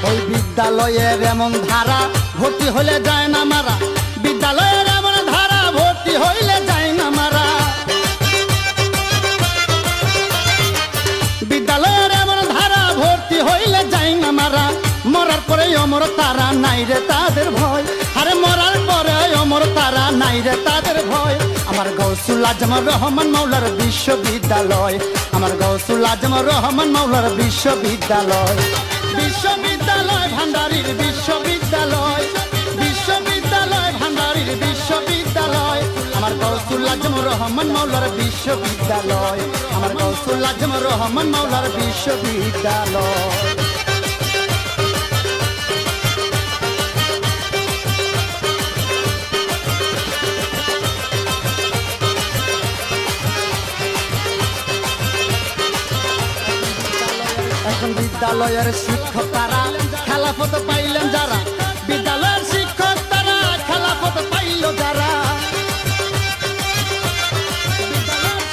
ওই বিদ্যালয়ের এমন ধারা ভর্তি হলে যায় না মারা, বিদ্যালয়ের এমন ধারা ভর্তি হইলে যায় না মারা, বিদ্যালয়ের এমন ধারা ভর্তি হইলে যায় না মারা। মরার পরে অমর তারা নাই রে তাদের ভয়, আরে মরার পরে অমর তারা নাই রে তাদের ভয়। আমার গৌসুল আজম রহমান মাওলার বিশ্ববিদ্যালয়, আমার গৌসুল আজম রহমান মাওলার বিশ্ববিদ্যালয়, বিশ্ববিদ্যালয় ভান্ডারীর বিশ্ববিদ্যালয়, বিশ্ববিদ্যালয় ভান্ডারীর বিশ্ববিদ্যালয়। আমার গৌসুল আজম রহমান মাওলার বিশ্ববিদ্যালয়, আমার গৌসুল আজম রহমান মাওলার বিশ্ববিদ্যালয়। এখন বিদ্যালয়ের শিক্ষক তারা